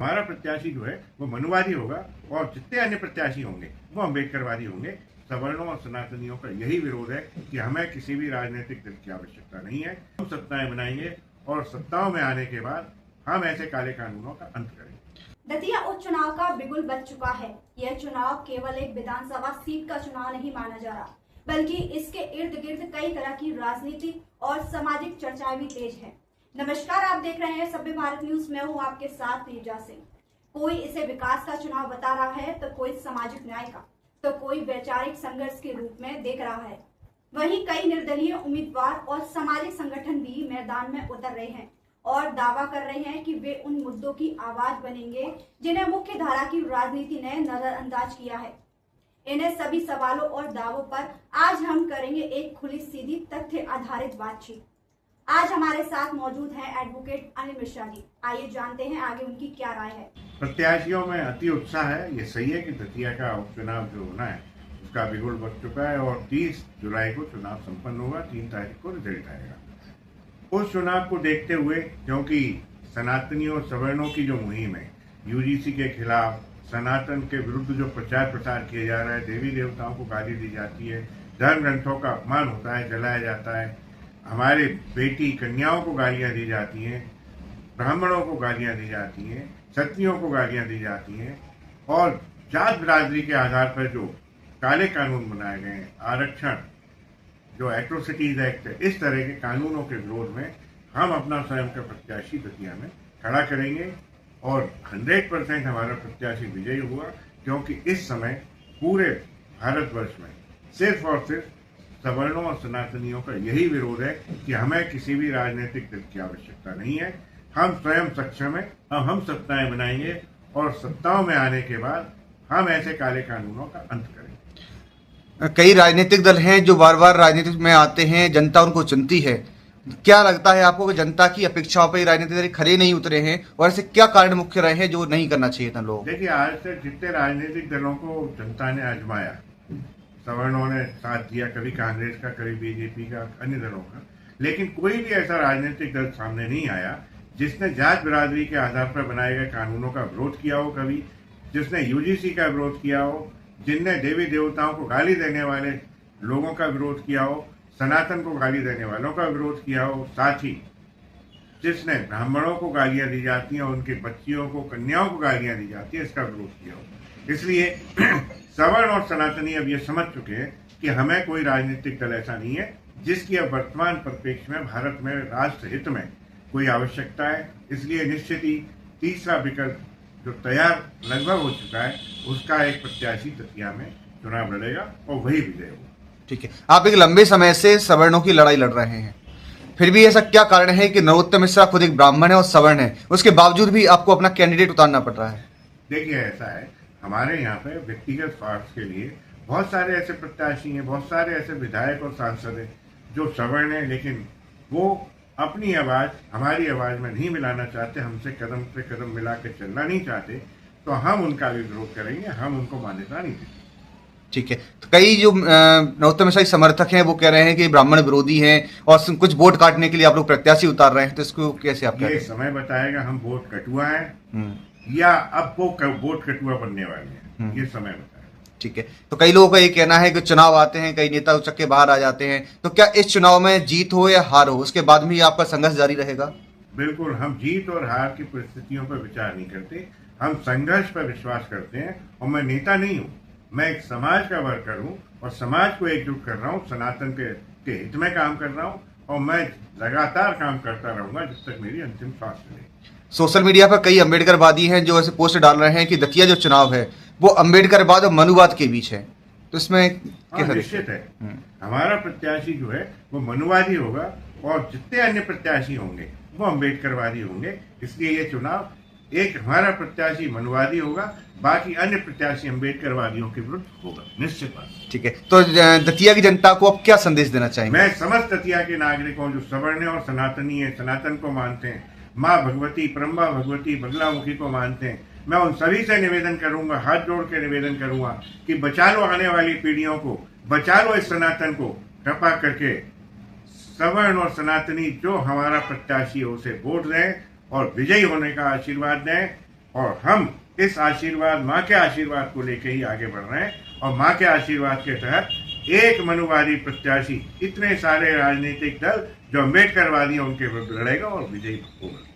हमारा प्रत्याशी जो है वो मनुवादी होगा और जितने अन्य प्रत्याशी होंगे वो अम्बेडकरवादी होंगे। सवर्णों और सनातनियों का यही विरोध है कि हमें किसी भी राजनीतिक दल की आवश्यकता नहीं है। हम सत्ताएं बनाएंगे और सत्ताओं में आने के बाद हम ऐसे काले कानूनों का अंत करेंगे। दतिया उपचुनाव का बिगुल बज चुका है। यह चुनाव केवल एक विधानसभा सीट का चुनाव नहीं माना जा रहा, बल्कि इसके इर्द गिर्द कई तरह की राजनीतिक और सामाजिक चर्चाएं भी तेज है। नमस्कार, आप देख रहे हैं सभ्य भारत न्यूज। मैं हूं आपके साथ नीरजा सिंह। कोई इसे विकास का चुनाव बता रहा है, तो कोई सामाजिक न्याय का, तो कोई वैचारिक संघर्ष के रूप में देख रहा है। वहीं कई निर्दलीय उम्मीदवार और सामाजिक संगठन भी मैदान में उतर रहे हैं और दावा कर रहे हैं कि वे उन मुद्दों की आवाज बनेंगे जिन्हें मुख्य धारा की राजनीति ने नजरअंदाज किया है। इन्हें सभी सवालों और दावों पर आज हम करेंगे एक खुली सीधी तथ्य आधारित बातचीत। आज हमारे साथ मौजूद हैं एडवोकेट अनिल मिश्रा जी। आइए जानते हैं आगे उनकी क्या राय है। प्रत्याशियों में अति उत्साह है। ये सही है कि दतिया का उपचुनाव जो होना है उसका बिगुल बज चुका है और 30 जुलाई को चुनाव संपन्न होगा। 3 तारीख को रिजल्ट आएगा। उस चुनाव को देखते हुए, क्योंकि सनातनियों और सवर्णों की जो मुहिम है, यूजीसी के खिलाफ सनातन के विरुद्ध जो प्रचार प्रसार किया जा रहा है, देवी देवताओं को गाली दी जाती है, धर्म ग्रंथों का अपमान होता है, जलाया जाता है, हमारे बेटी कन्याओं को गालियां दी जाती हैं, ब्राह्मणों को गालियां दी जाती हैं, क्षत्रियों को गालियां दी जाती हैं और जात बिरादरी के आधार पर जो काले कानून बनाए गए हैं, आरक्षण, जो एट्रोसिटीज एक्ट है, इस तरह के कानूनों के विरोध में हम अपना स्वयं का प्रत्याशी दतिया में खड़ा करेंगे और 100% हमारा प्रत्याशी विजयी हुआ, क्योंकि इस समय पूरे भारतवर्ष में सिर्फ और सिर्फ सवर्णों और सनातनियों का यही विरोध है कि हमें किसी भी राजनीतिक दल की आवश्यकता नहीं है। हम स्वयं सक्षम है, हम सत्ताएं बनाएंगे और सत्ताओं में आने के बाद हम ऐसे काले कानूनों का अंत करेंगे। कई राजनीतिक दल हैं जो बार बार राजनीति में आते हैं, जनता उनको चुनती है। क्या लगता है आपको कि जनता की अपेक्षाओं पर राजनीतिक दल खरे नहीं उतरे हैं और ऐसे क्या कारण मुख्य रहे हैं जो नहीं करना चाहिए था लोग? देखिए, आज तक जितने राजनीतिक दलों को जनता ने आजमाया, सवर्णों ने साथ दिया, कभी कांग्रेस का, कभी बीजेपी का, अन्य दलों का, लेकिन कोई भी ऐसा राजनीतिक दल सामने नहीं आया जिसने जात बिरादरी के आधार पर बनाए गए कानूनों का विरोध किया हो, कभी जिसने यूजीसी का विरोध किया हो, जिनने देवी देवताओं को गाली देने वाले लोगों का विरोध किया हो, सनातन को गाली देने वालों का विरोध किया हो, साथ ही जिसने ब्राह्मणों को गालियां दी जाती हैं और उनके बच्चियों को, कन्याओं को गालियां दी जाती है, इसका विरोध किया हो। इसलिए सवर्ण और सनातनी अब ये समझ चुके हैं कि हमें कोई राजनीतिक दल ऐसा नहीं है जिसकी अब वर्तमान परिप्रेक्ष्य में भारत में राष्ट्र हित में कोई आवश्यकता है। इसलिए निश्चित ही तीसरा विकल्प जो तैयार लगभग हो चुका है, उसका एक प्रत्याशी दतिया में चुनाव लड़ेगा और वही विजय होगा। ठीक है, आप एक लंबे समय से सवर्णों की लड़ाई लड़ रहे हैं, फिर भी ऐसा क्या कारण है कि नरोत्तम मिश्रा खुद एक ब्राह्मण है और सवर्ण है, उसके बावजूद भी आपको अपना कैंडिडेट उतारना पड़ रहा है? देखिए, ऐसा है, हमारे यहाँ पे व्यक्तिगत स्वार्थ के लिए बहुत सारे ऐसे प्रत्याशी हैं, बहुत सारे ऐसे विधायक और सांसद हैं जो सवर्ण हैं, लेकिन वो अपनी आवाज हमारी आवाज में नहीं मिलाना चाहते, हमसे कदम से कदम मिला के चलना नहीं चाहते, तो हम उनका भी विरोध करेंगे, हम उनको मान्यता नहीं देंगे। ठीक है, तो कई जो नरोत्तम मिश्रा के समर्थक हैं वो कह रहे हैं कि ब्राह्मण विरोधी हैं और कुछ वोट काटने के लिए आप लोग प्रत्याशी उतार रहे हैं, तो इसको कैसे आप? ये समय बताएगा हम वोट कटुआ है या अब वो वोट कटुआ बनने वाले हैं, ये समय बताएगा। ठीक है, तो कई लोगों का ये कहना है कि चुनाव आते हैं, कई नेता उचक के बाहर आ जाते हैं, तो क्या इस चुनाव में जीत हो या हार हो, उसके बाद भी आपका संघर्ष जारी रहेगा? बिल्कुल, हम जीत और हार की परिस्थितियों पर विचार नहीं करते, हम संघर्ष पर विश्वास करते हैं। और मैं नेता नहीं हूँ, मैं एक समाज का वर्कर हूँ और समाज को एकजुट कर रहा हूँ, सनातन के हित में काम कर रहा हूँ और मैं लगातार काम करता रहूंगा जब तक मेरी अंतिम सांस चले। सोशल मीडिया पर कई अम्बेडकरवादी हैं जो ऐसे पोस्ट डाल रहे हैं कि दतिया जो चुनाव है वो अम्बेडकरवाद और मनुवाद के बीच है, तो इसमें कैसा? निश्चित है, हमारा प्रत्याशी जो है वो मनुवादी होगा और जितने अन्य प्रत्याशी होंगे वो अम्बेडकरवादी होंगे। इसलिए ये चुनाव एक हमारा प्रत्याशी मनुवादी होगा, बाकी अन्य प्रत्याशी अम्बेडकरवादियों के विरुद्ध होगा, निश्चित बात। ठीक है, तो दतिया की जनता को अब क्या संदेश देना चाहेंगे? मैं समस्त दतिया के नागरिकों जो सवर्ण और सनातनी है, सनातन को मानते हैं, माँ भगवती, ब्रह्मा भगवती, बगलामुखी को मानते हैं, मैं उन सभी से निवेदन करूंगा, हाथ जोड़ के निवेदन करूंगा कि बचा लो आने वाली पीढ़ियों को, बचा लो इस सनातन को, कृपा करके सवर्ण और सनातनी जो हमारा प्रत्याशी है उसे वोट दें और विजयी होने का आशीर्वाद दें। और हम इस आशीर्वाद, माँ के आशीर्वाद को लेकर ही आगे बढ़ रहे हैं और माँ के आशीर्वाद के तहत एक मनुवादी प्रत्याशी इतने सारे राजनीतिक दल जो अम्बेडकरवादी हैं उनके विरुद्ध लड़ेगा और विजयी होगा।